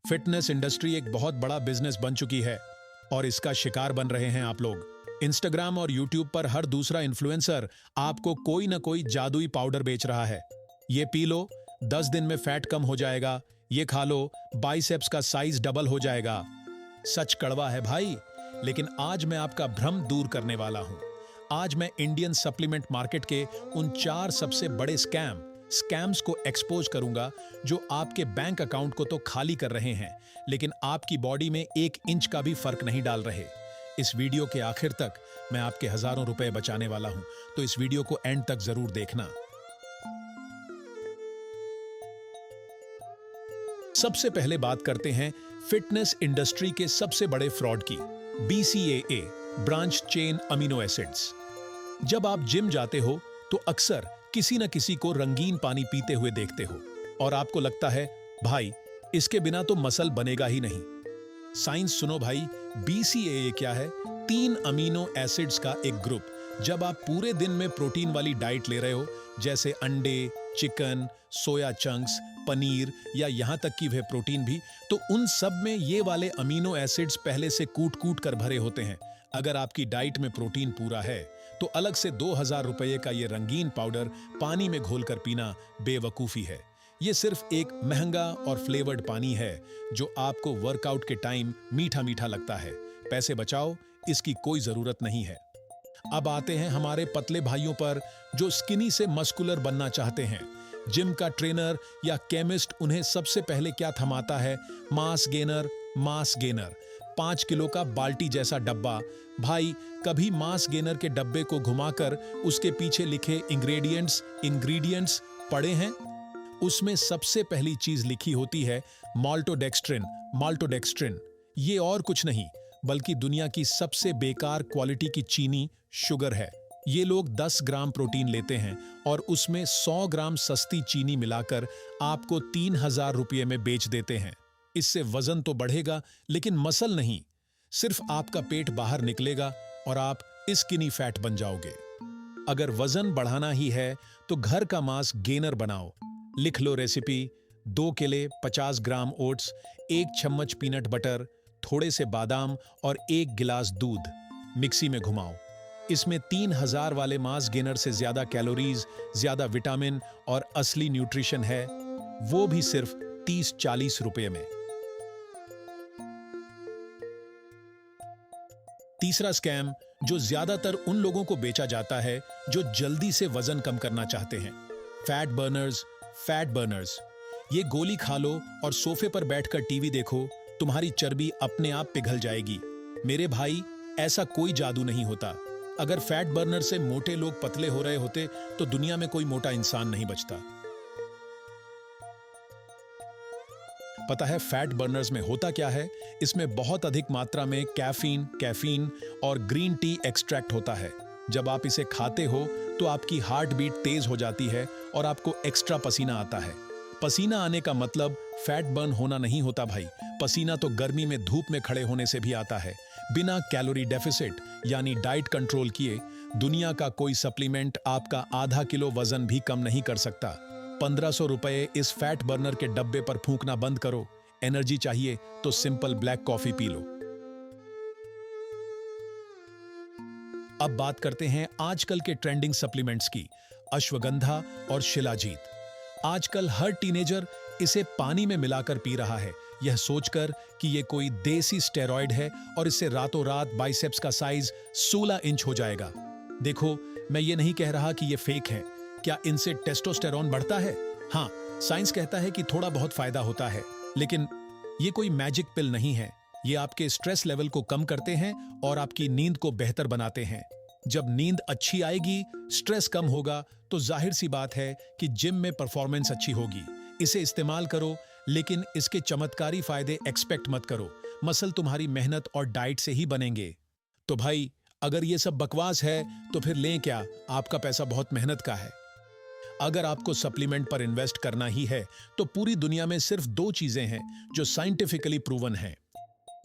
Fitness industry एक बहुत बड़ा बिजनेस बन चुकी है और इसका शिकार बन रहे हैं आप लोग। इंस्टाग्राम और यूट्यूब पर हर दूसरा इन्फ्लुएंसर आपको कोई ना कोई जादुई पाउडर बेच रहा है। ये पी लो, 10 दिन में फैट कम हो जाएगा। ये खा लो, बाइसेप्स का साइज डबल हो जाएगा। सच कड़वा है भाई, लेकिन आज मैं आपका भ्रम दूर करने वाला हूं। आज मैं इंडियन सप्लीमेंट मार्केट के उन 4 सबसे बड़े स्कैम्स को एक्सपोज करूंगा जो आपके बैंक अकाउंट को तो खाली कर रहे हैं, लेकिन आपकी बॉडी में 1 इंच का भी फर्क नहीं डाल रहे। इस वीडियो के आखिर तक मैं आपके हजारों रुपए बचाने वाला हूं, तो इस वीडियो को एंड तक जरूर देखना। सबसे पहले बात करते हैं फिटनेस इंडस्ट्री के सबसे बड़े फ्रॉड की, BCAA, branch chain amino acids. जब आप जिम जाते हो तो अक्सर किसी न किसी को रंगीन पानी पीते हुए देखते हो और आपको लगता है भाई इसके बिना तो मसल बनेगा ही नहीं। साइंस सुनो भाई, BCAA क्या है? 3 अमीनो एसिड्स का एक ग्रुप। जब आप पूरे दिन में प्रोटीन वाली डाइट ले रहे हो, जैसे अंडे, चिकन, सोया चंक्स, पनीर या यहां तक कि वे प्रोटीन भी, तो उन सब में ये वाले अमीनो एसिड्स पहले से कूट कूट कर भरे होते हैं। अगर आपकी डाइट में प्रोटीन पूरा है तो अलग से 2000 रुपये का ये रंगीन पाउडर पानी में घोलकर पीना बेवकूफी है। ये सिर्फ एक महंगा और फ्लेवर्ड पानी है जो आपको वर्कआउट के टाइम मीठा मीठा लगता है। पैसे बचाओ, इसकी कोई जरूरत नहीं है। अब आते हैं हमारे पतले भाइयों पर जो स्किनी से मस्कुलर बनना चाहते हैं। जिम का ट्रेनर या केमिस्ट उन्हें सबसे पहले क्या थमाता है? Mass gainer. 5 किलो का बाल्टी जैसा डब्बा। भाई, कभी मास गेनर के डब्बे को घुमाकर उसके पीछे लिखे इंग्रेडिएंट्स पढ़े हैं? उसमें सबसे पहली चीज लिखी होती है माल्टोडेक्स्ट्रिन। ये और कुछ नहीं बल्कि दुनिया की सबसे बेकार क्वालिटी की चीनी शुगर है। ये लोग 10 ग्राम प्रोटीन लेते हैं और उसमें 100 ग्राम सस्ती चीनी मिलाकर आपको 3000 रुपये में बेच देते हैं। इससे वजन तो बढ़ेगा लेकिन मसल नहीं, सिर्फ आपका पेट बाहर निकलेगा और आप स्किनी फैट बन जाओगे। अगर वजन बढ़ाना ही है तो घर का मांस गेनर बनाओ। लिख लो रेसिपी: 2 केले, 50 ग्राम ओट्स, 1 चम्मच पीनट बटर, थोड़े से बादाम और 1 गिलास दूध। मिक्सी में घुमाओ। इसमें 3000 वाले मांस गेनर से ज्यादा कैलोरीज, ज्यादा विटामिन और असली न्यूट्रिशन है, वो भी सिर्फ 30-40 रुपये में। तीसरा स्कैम जो ज्यादातर उन लोगों को बेचा जाता है जो जल्दी से वजन कम करना चाहते हैं, फैट बर्नर्स। ये गोली खा लो और सोफे पर बैठकर टीवी देखो, तुम्हारी चर्बी अपने आप पिघल जाएगी। मेरे भाई, ऐसा कोई जादू नहीं होता। अगर फैट बर्नर से मोटे लोग पतले हो रहे होते तो दुनिया में कोई मोटा इंसान नहीं बचता। पता है फैट बर्नर्स में होता क्या है? इसमें बहुत अधिक मात्रा में कैफीन और ग्रीन टी एक्सट्रैक्ट होता है। जब आप इसे खाते हो तो आपकी हार्ट बीट तेज हो जाती है और आपको एक्स्ट्रा पसीना आता है। पसीना आने का मतलब फैट बर्न होना नहीं होता भाई। पसीना तो गर्मी में धूप में खड़े होने से भी आता है। बिना कैलोरी डेफिसिट यानी डाइट कंट्रोल किए दुनिया का कोई सप्लीमेंट आपका आधा किलो वजन भी कम नहीं कर सकता। 1500 रुपये इस फैट बर्नर के डब्बे पर फूंकना बंद करो। एनर्जी चाहिए तो simple black coffee P low. अब बात करते हैं आजकल के ट्रेंडिंग सप्लीमेंट्स की, अश्वगंधा और शिलाजीत। आजकल हर टीनेजर इसे पानी में मिलाकर पी रहा है, यह सोचकर कि यह कोई देसी स्टेरॉइड है और इससे रातों रात बाइसेप्स का साइज 16 इंच हो जाएगा। देखो, मैं ये नहीं कह रहा कि यह फेक है। क्या इनसे टेस्टोस्टेरोन बढ़ता है? हाँ, साइंस कहता है कि थोड़ा बहुत फायदा होता है, लेकिन ये कोई मैजिक पिल नहीं है। ये आपके स्ट्रेस लेवल को कम करते हैं और आपकी नींद को बेहतर बनाते हैं। जब नींद अच्छी आएगी, स्ट्रेस कम होगा, तो जाहिर सी बात है कि जिम में परफॉर्मेंस अच्छी होगी। इसे इस्तेमाल करो, लेकिन इसके चमत्कारी फायदे एक्सपेक्ट मत करो। मसल तुम्हारी मेहनत और डाइट से ही बनेंगे। तो भाई, अगर ये सब बकवास है तो फिर लें क्या? आपका पैसा बहुत मेहनत का है। अगर आपको सप्लीमेंट पर इन्वेस्ट करना ही है तो पूरी दुनिया में सिर्फ 2 चीजें हैं जो साइंटिफिकली प्रूवन हैं।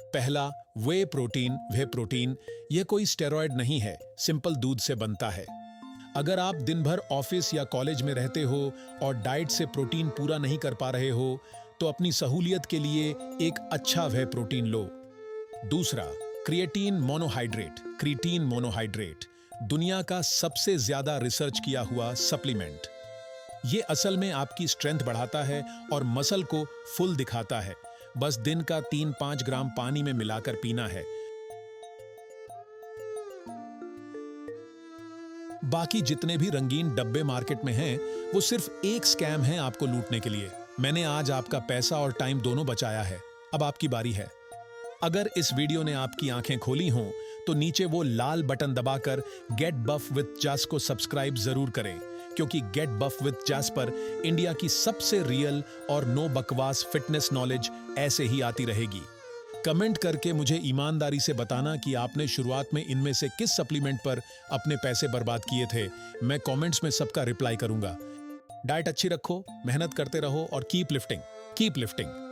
पहला, वे प्रोटीन। यह कोई स्टेरॉइड नहीं है, सिंपल दूध से बनता है। अगर आप दिन भर ऑफिस या कॉलेज में रहते हो और डाइट से प्रोटीन पूरा नहीं कर पा रहे हो, तो अपनी सहूलियत के लिए एक अच्छा वह प्रोटीन लो। दूसरा, क्रिएटिन मोनोहाइड्रेट, दुनिया का सबसे ज्यादा रिसर्च किया हुआ सप्लीमेंट। ये असल में आपकी स्ट्रेंथ बढ़ाता है और मसल को फुल दिखाता है। बस दिन का 3-5 ग्राम पानी में मिलाकर पीना है। बाकी जितने भी रंगीन डब्बे मार्केट में हैं, वो सिर्फ एक स्कैम है आपको लूटने के लिए। मैंने आज आपका पैसा और टाइम दोनों बचाया है। अब आपकी बारी है। अगर इस वीडियो ने आपकी आंखें खोली हों, तो नीचे वो लाल बटन दबाकर गेट बफ विद जस को सब्सक्राइब जरूर करें, क्योंकि गेट बफ विद जस पर इंडिया की सबसे रियल और नो बकवास फिटनेस नॉलेज ऐसे ही आती रहेगी। कमेंट करके मुझे ईमानदारी से बताना कि आपने शुरुआत में इनमें से किस सप्लीमेंट पर अपने पैसे बर्बाद किए थे। मैं कमेंट्स में सबका रिप्लाई करूंगा। डाइट अच्छी रखो, मेहनत करते रहो और कीप लिफ्टिंग।